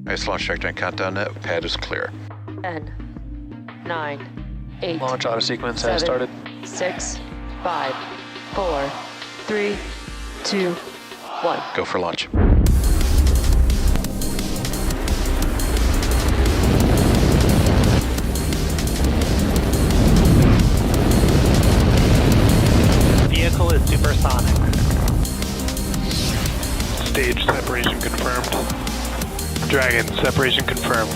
Nice launch trajectory and countdown net. Pad is clear. 10, 9, 8, Launch auto sequence has started. 6, 5, 4, 3, 2, 1. Go for launch. Vehicle is supersonic. Stage separation confirmed. Dragon, separation confirmed.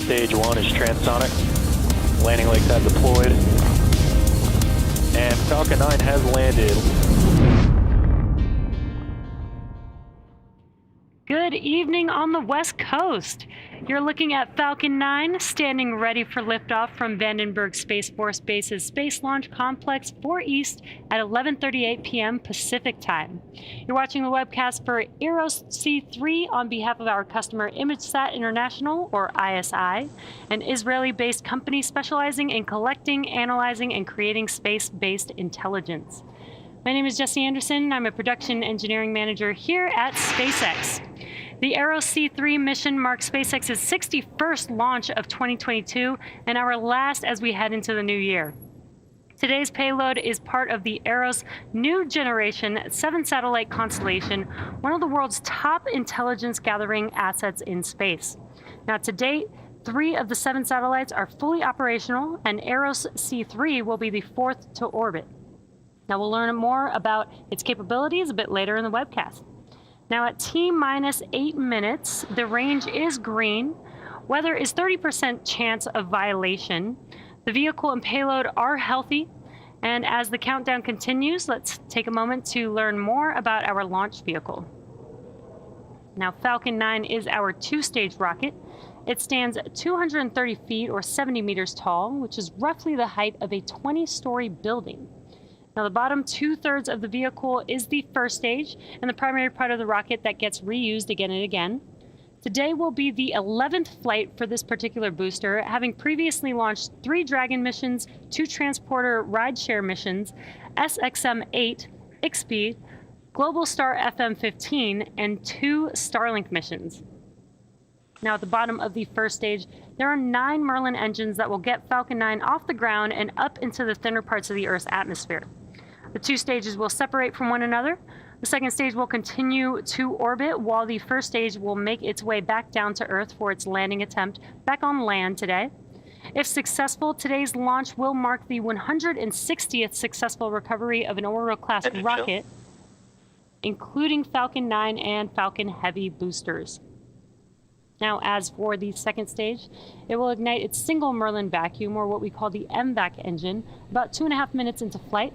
Stage 1 is transonic. Landing legs have deployed. And Falcon 9 has landed. Good evening on the West Coast. You're looking at Falcon 9 standing ready for liftoff from Vandenberg Space Force Base's Space Launch Complex 4 East at 11:38 p.m. Pacific Time. You're watching the webcast for EROS C-13 on behalf of our customer ImageSat International, or ISI, an Israeli-based company specializing in collecting, analyzing, and creating space-based intelligence. My name is Jesse Anderson, and I'm a production engineering manager here at SpaceX. The EROS C-13 mission marks SpaceX's 61st launch of 2022 and our last as we head into the new year. Today's payload is part of the EROS new generation 7-satellite constellation, one of the world's top intelligence gathering assets in space. Now, to date, 3 of the 7 satellites are fully operational, and EROS C-13 will be the 4th to orbit. Now, we'll learn more about its capabilities a bit later in the webcast. Now, at T-minus 8 minutes, the range is green. Weather is 30% chance of violation. The vehicle and payload are healthy. And as the countdown continues, let's take a moment to learn more about our launch vehicle. Now, Falcon 9 is our 2-stage rocket. It stands 230 feet or 70 meters tall, which is roughly the height of a 20-story building. Now, the bottom 2/3 of the vehicle is the first stage and the primary part of the rocket that gets reused again and again. Today will be the 11th flight for this particular booster, having previously launched 3 Dragon missions, 2 transporter rideshare missions, SXM-8, IXP, Globalstar FM-15, and 2 Starlink missions. Now, at the bottom of the first stage, there are 9 Merlin engines that will get Falcon 9 off the ground and up into the thinner parts of the Earth's atmosphere. The 2 stages will separate from one another. The second stage will continue to orbit, while the first stage will make its way back down to Earth for its landing attempt back on land today. If successful, today's launch will mark the 160th successful recovery of an Oriole-class rocket, including Falcon 9 and Falcon Heavy boosters. Now, as for the second stage, it will ignite its single Merlin vacuum, or what we call the MVAC engine, about 2.5 minutes into flight.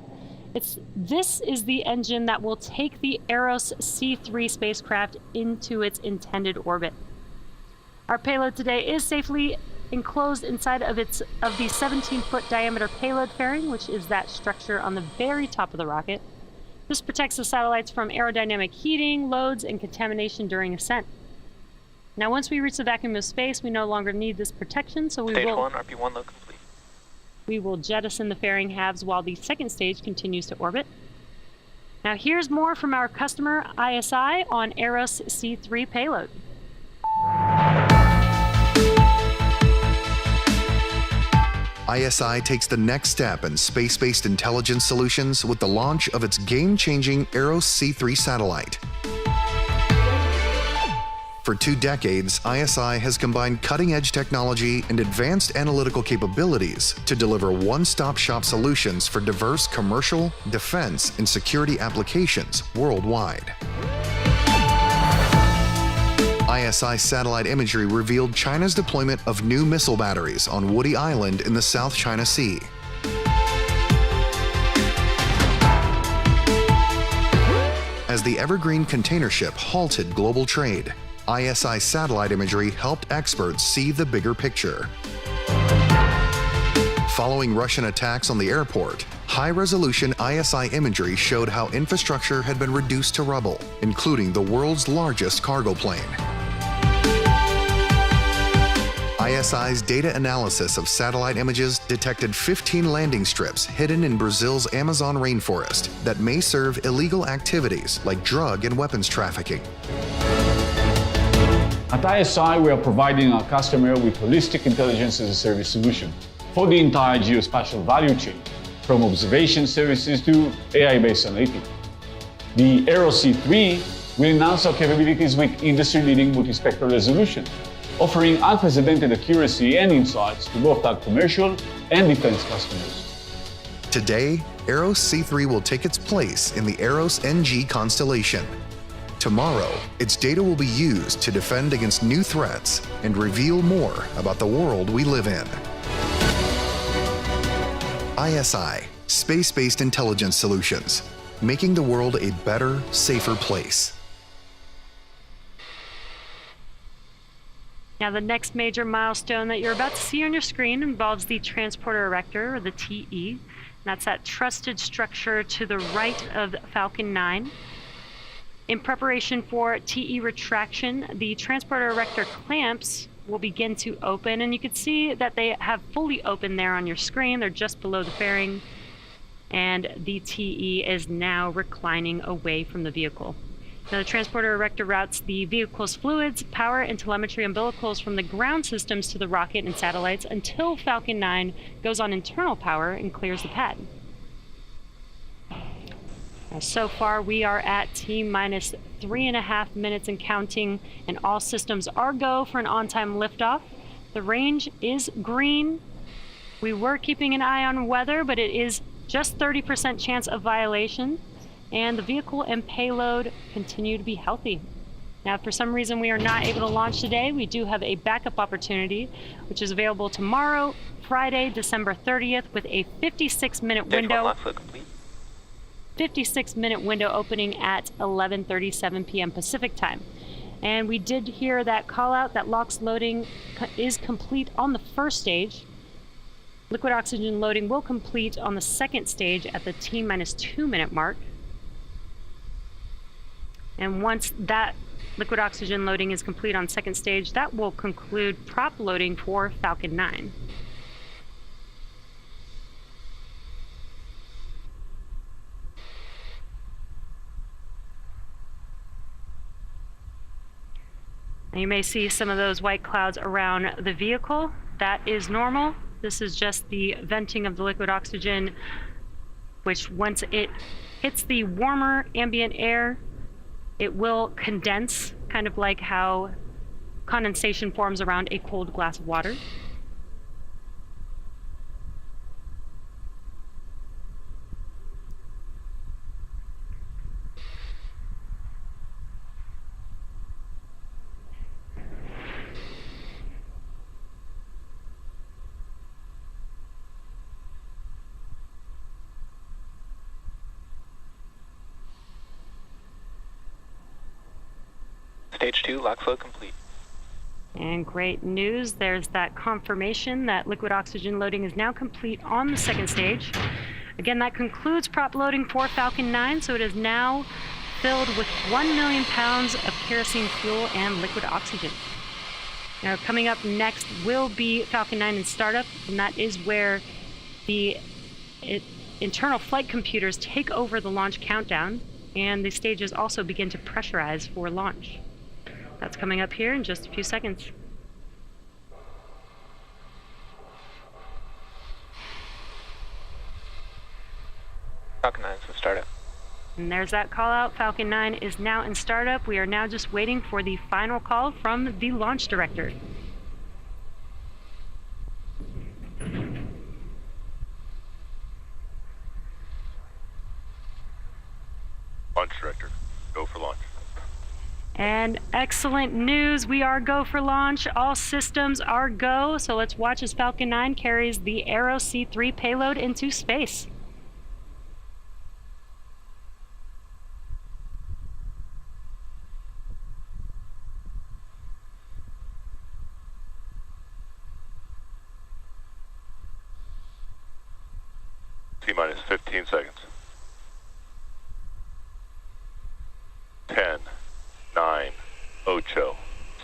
This is the engine that will take the EROS C-13 spacecraft into its intended orbit. Our payload today is safely enclosed inside of the 17-foot diameter payload fairing, which is that structure on the very top of the rocket. This protects the satellites from aerodynamic heating, loads, and contamination during ascent. Now, once we reach the vacuum of space, we no longer need this protection, so Stage 1, RP1 load complete. We will jettison the fairing halves while the second stage continues to orbit. Now, here's more from our customer ISI on EROS C-13 payload. ISI takes the next step in space-based intelligence solutions with the launch of its game-changing EROS C-13 satellite. For 2 decades, ISI has combined cutting-edge technology and advanced analytical capabilities to deliver one-stop-shop solutions for diverse commercial, defense, and security applications worldwide. ISI satellite imagery revealed China's deployment of new missile batteries on Woody Island in the South China Sea. As the Evergreen container ship halted global trade, ISI satellite imagery helped experts see the bigger picture. Following Russian attacks on the airport, high-resolution ISI imagery showed how infrastructure had been reduced to rubble, including the world's largest cargo plane. ISI's data analysis of satellite images detected 15 landing strips hidden in Brazil's Amazon rainforest that may serve illegal activities like drug and weapons trafficking. At ISI, we are providing our customer with holistic intelligence as a service solution for the entire geospatial value chain, from observation services to AI-based analytics. The EROS C-13 will enhance our capabilities with industry-leading multispectral resolution, offering unprecedented accuracy and insights to both our commercial and defense customers. Today, EROS C-3 will take its place in the EROS NG constellation. Tomorrow, its data will be used to defend against new threats and reveal more about the world we live in. ISI, Space-Based Intelligence Solutions, making the world a better, safer place. Now, the next major milestone that you're about to see on your screen involves the Transporter Erector, or the TE. That's that trusted structure to the right of Falcon 9. In preparation for TE retraction, the Transporter Erector clamps will begin to open, and you can see that they have fully opened there on your screen. They're just below the fairing, and the TE is now reclining away from the vehicle. Now, the Transporter Erector routes the vehicle's fluids, power, and telemetry umbilicals from the ground systems to the rocket and satellites until Falcon 9 goes on internal power and clears the pad. Now, so far, we are at T-minus 3.5 minutes and counting, and all systems are go for an on-time liftoff. The range is green. We were keeping an eye on weather, but it is just 30% chance of violation. And the vehicle and payload continue to be healthy. Now, if for some reason we are not able to launch today, we do have a backup opportunity, which is available tomorrow, Friday, December 30th, with a 56-minute window. 56-minute window opening at 11:37 p.m. Pacific time. And we did hear that call out that LOX loading is complete on the first stage. Liquid oxygen loading will complete on the second stage at the T-minus 2-minute mark. And once that liquid oxygen loading is complete on second stage, that will conclude prop loading for Falcon 9. And you may see some of those white clouds around the vehicle. That is normal. This is just the venting of the liquid oxygen, which once it hits the warmer ambient air, it will condense, kind of like how condensation forms around a cold glass of water. Stage 2, lock flow complete. And great news, there's that confirmation that liquid oxygen loading is now complete on the second stage. Again, that concludes prop loading for Falcon 9, so it is now filled with 1 million pounds of kerosene fuel and liquid oxygen. Now, coming up next will be Falcon 9 in startup, and that is where the internal flight computers take over the launch countdown, and the stages also begin to pressurize for launch. That's coming up here in just a few seconds. Falcon 9 is in startup. And there's that call out. Falcon 9 is now in startup. We are now just waiting for the final call from the launch director. Launch director, go for launch. And excellent news, we are go for launch. All systems are go, so let's watch as Falcon 9 carries the EROS C-3 payload into space. T-minus 15 seconds. 10, 9, 8,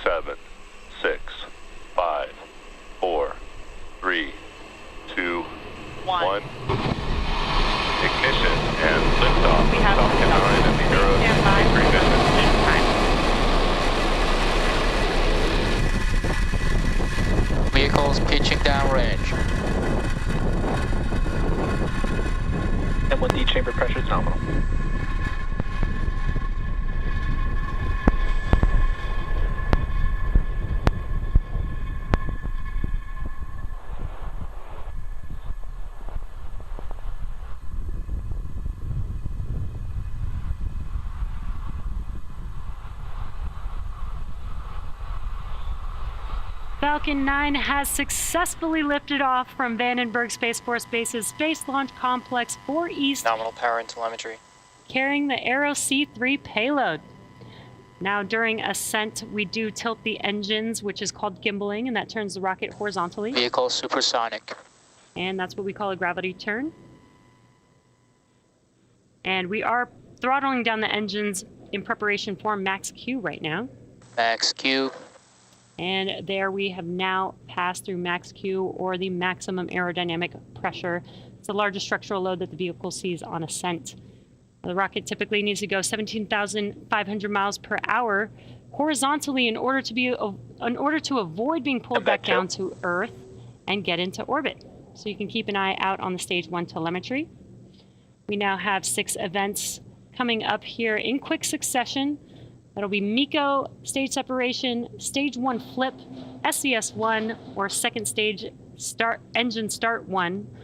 7, 6, 5, Pressure's nominal. Falcon 9 has successfully lifted off from Vandenberg Space Force Base's Space Launch Complex 4 East, Nominal power and telemetry. carrying the EROS C-13 payload. Now, during ascent, we do tilt the engines, which is called gimbaling, and that turns the rocket horizontally. Vehicle supersonic. And that's what we call a gravity turn. And we are throttling down the engines in preparation for max Q right now. Max Q. And there we have now passed through max Q, or the maximum aerodynamic pressure. It's the largest structural load that the vehicle sees on ascent. The rocket typically needs to go 17,500 miles per hour horizontally in order to avoid being pulled back down to Earth and get into orbit. So you can keep an eye out on the stage 1 telemetry. We now have 6 events coming up here in quick succession. That'll be MECO, stage separation, stage 1 flip, SES 1, or second stage engine start 1,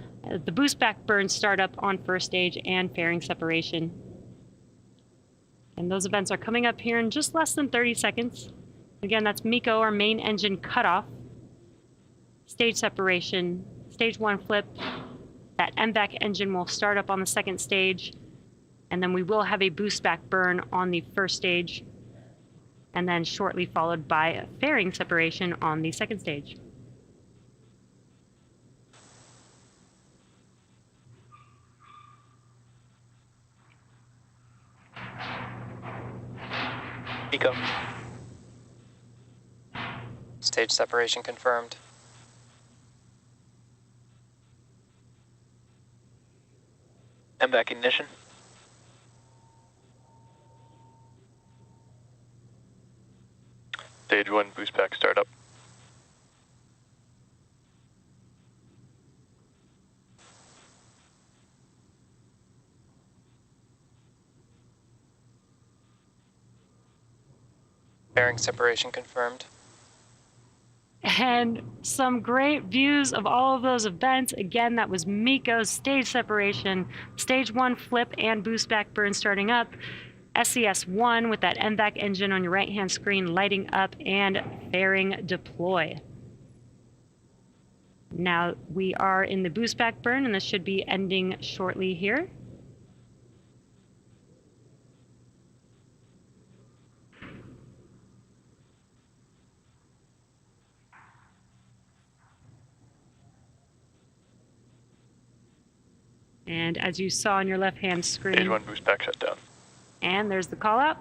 the boost back burn startup on first stage, and fairing separation. And those events are coming up here in just less than 30 seconds. Again, that's MECO, or main engine cutoff, stage separation, stage 1 flip. That MVAC engine will start up on the second stage, and then we will have a boost back burn on the first stage, and then shortly followed by a fairing separation on the second stage. MECO. Stage separation confirmed. MVAC ignition. Stage 1 boost pack startup. Fairing separation confirmed. And some great views of all of those events. Again, that was MECO's stage separation, stage 1 flip and boost back burn starting up, SES 1 with that MVAC engine on your right-hand screen lighting up, and fairing deploy. Now we are in the boost back burn, and this should be ending shortly here. And as you saw on your left-hand screen, Stage 1 boost pack shut down. and there's the call out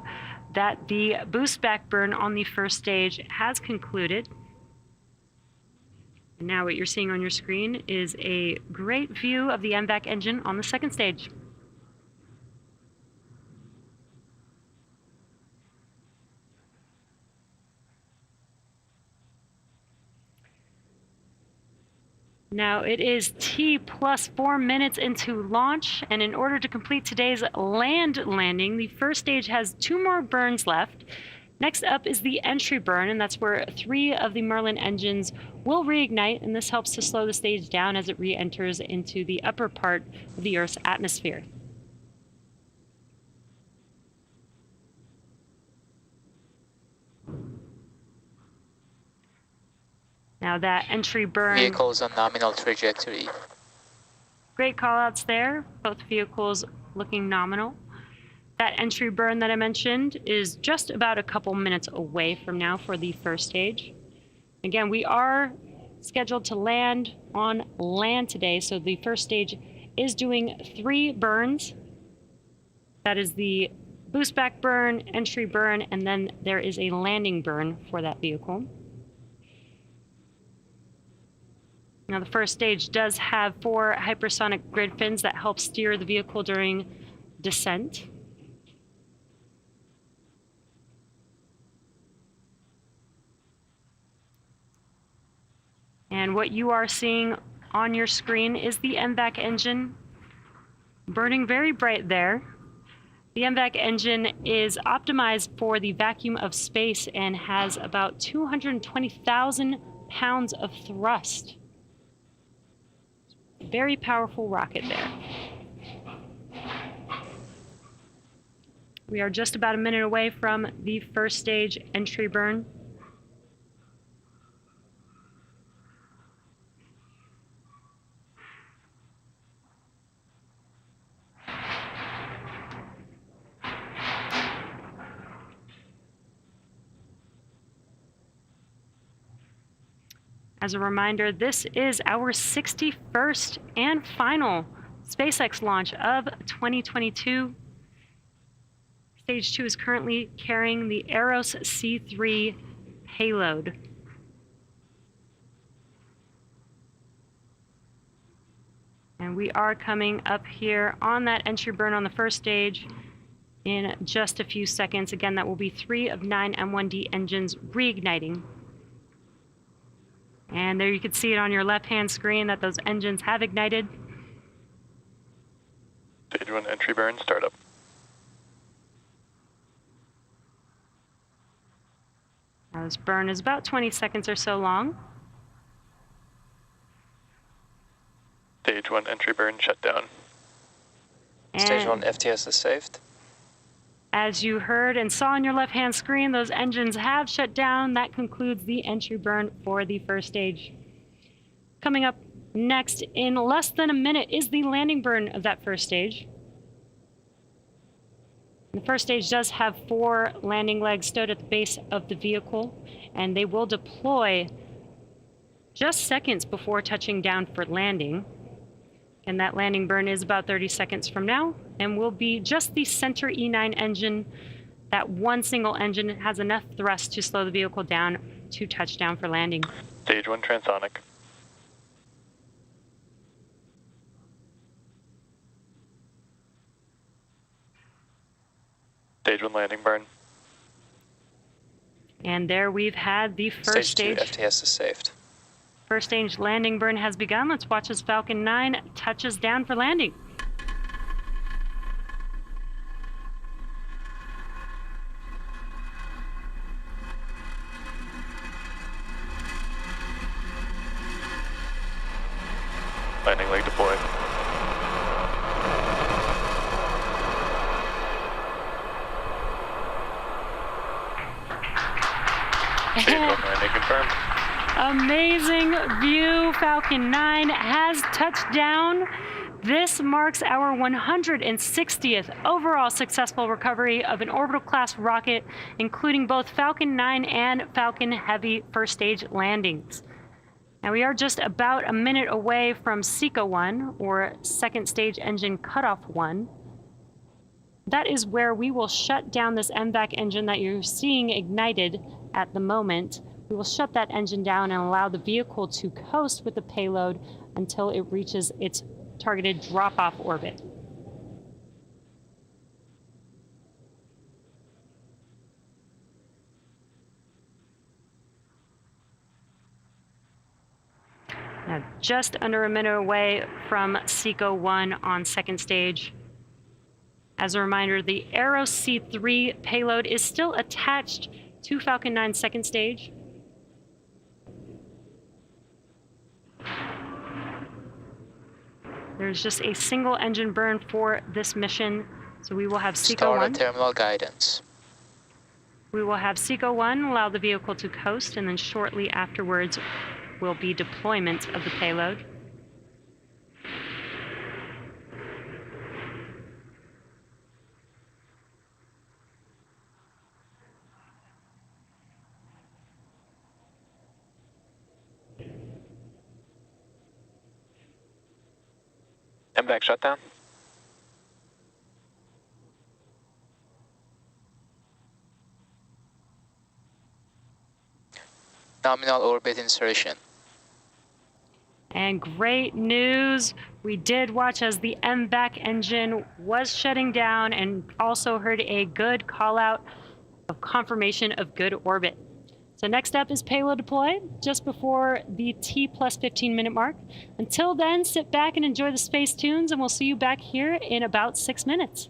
that the boost back burn on the first stage has concluded. And now what you're seeing on your screen is a great view of the MVAC engine on the second stage. Now it is T plus 4 minutes into launch, and in order to complete today's land landing, the first stage has 2 more burns left. Next up is the entry burn, and that's where 3 of the Merlin engines will reignite, and this helps to slow the stage down as it re-enters into the upper part of the Earth's atmosphere. Now that entry burn... Vehicles on nominal trajectory. Great callouts there, both vehicles looking nominal. That entry burn that I mentioned is just about a couple minutes away from now for the first stage. Again, we are scheduled to land on land today, so the first stage is doing 3 burns. That is the boost back burn, entry burn, and then there is a landing burn for that vehicle. Now the first stage does have 4 hypersonic grid fins that help steer the vehicle during descent. And what you are seeing on your screen is the MVAC engine Burning very bright there. The MVAC engine is optimized for the vacuum of space and has about 220,000 pounds of thrust. Very powerful rocket there. We are just about a minute away from the first stage entry burn. As a reminder, this is our 61st and final SpaceX launch of 2022. Stage 2 is currently carrying the EROS C-13 payload. And we are coming up here on that entry burn on the first stage in just a few seconds. Again, that will be 3 of 9 M1D engines reigniting. And there you can see it on your left-hand screen that those engines have ignited. Stage 1 entry burn startup. Now this burn is about 20 seconds or so long. Stage 1 entry burn shutdown. Stage And 1 FTS is saved. as you heard and saw on your left-hand screen, those engines have shut down. That concludes the entry burn for the first stage. Coming up next in less than a minute is the landing burn of that first stage. The first stage does have 4 landing legs stowed at the base of the vehicle, and they will deploy just seconds before touching down for landing. And that landing burn is about 30 seconds from now, and will be just the center E9 engine. That one single engine has enough thrust to slow the vehicle down to touchdown for landing. Stage 1 transonic. Stage 1 landing burn. And there we've had the first Stage 2 stage. FTS is saved. First stage landing burn has begun. Let's watch as Falcon 9 touches down for landing. Landing leg deployed. Stage 1 landing confirmed. Amazing view. Falcon 9 has touched down. This marks our 160th overall successful recovery of an orbital class rocket, including both Falcon 9 and Falcon Heavy first stage landings. Now we are just about a minute away from SECA 1, or second stage engine cutoff 1. That is where we will shut down this MVAC engine that you're seeing ignited at the moment. We will shut that engine down and allow the vehicle to coast with the payload until it reaches its targeted drop-off orbit. Now, just under a minute away from SECA 1 on second stage. As a reminder, the EROS C-13 payload is still attached to Falcon 9's second stage. There's just a single engine burn for this mission, so we will have SECA Start 1. terminal guidance. We will have SECA 1 allow the vehicle to coast, and then shortly afterwards will be deployment of the payload. MVAC shutdown. Nominal orbit insertion. And great news, we did watch as the MVAC engine was shutting down and also heard a good call out of confirmation of good orbit. So next up is payload deploy, just before the T plus 15 minute mark. Until then, sit back and enjoy the space tunes, and we'll see you back here in about 6 minutes.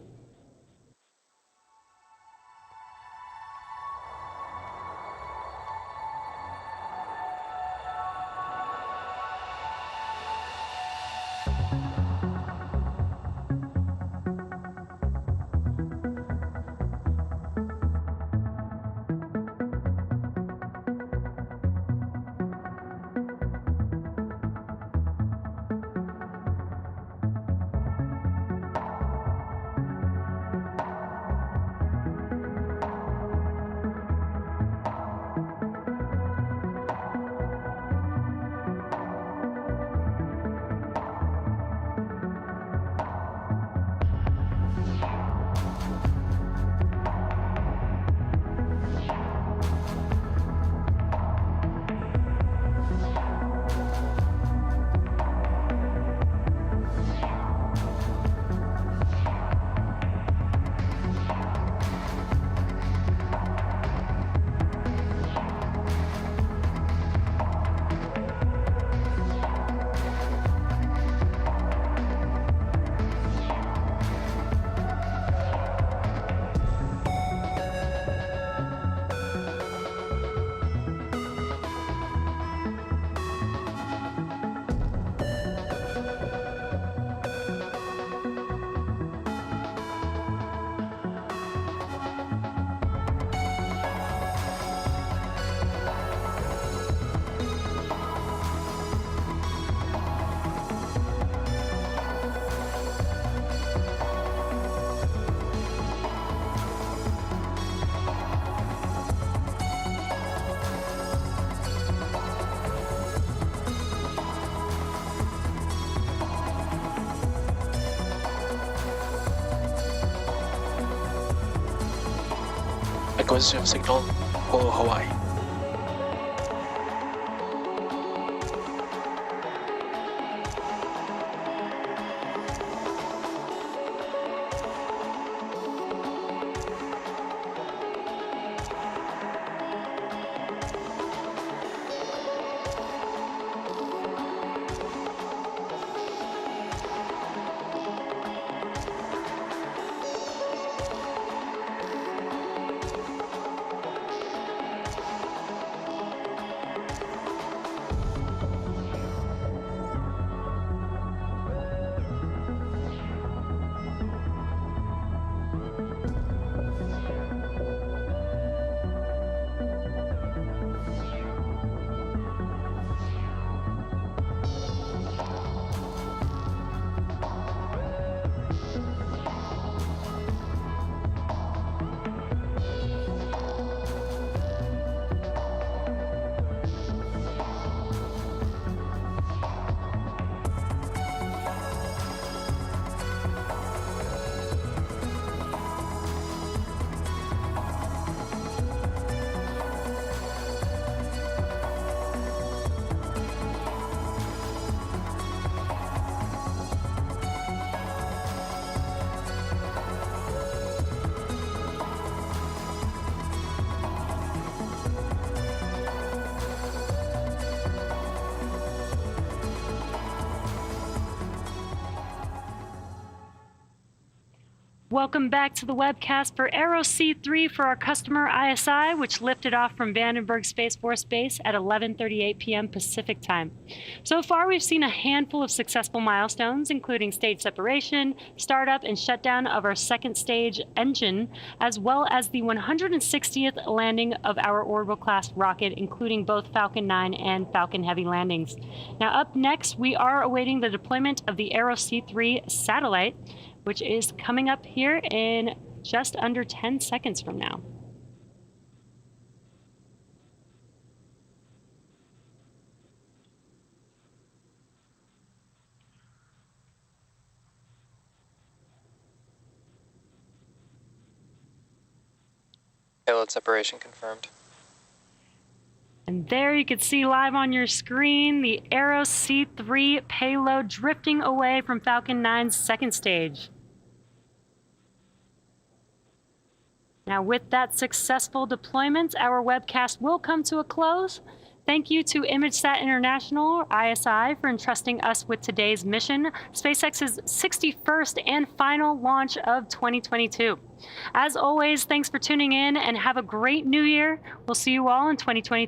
Consume signal for Hawaii. Welcome back to the webcast for EROS C-3 for our customer ISI, which lifted off from Vandenberg Space Force Base at 11:38 p.m. Pacific time. So far, we've seen a handful of successful milestones, including stage separation, startup, and shutdown of our second stage engine, as well as the 160th landing of our orbital class rocket, including both Falcon 9 and Falcon Heavy landings. Now, up next, we are awaiting the deployment of the EROS C-3 satellite, which is coming up here in just under 10 seconds from now. Payload separation confirmed. And there you can see live on your screen the EROS C-3 payload drifting away from Falcon 9's second stage. Now, with that successful deployment, our webcast will come to a close. Thank you to ImageSat International, ISI, for entrusting us with today's mission, SpaceX's 61st and final launch of 2022. As always, thanks for tuning in and have a great new year. We'll see you all in 2023.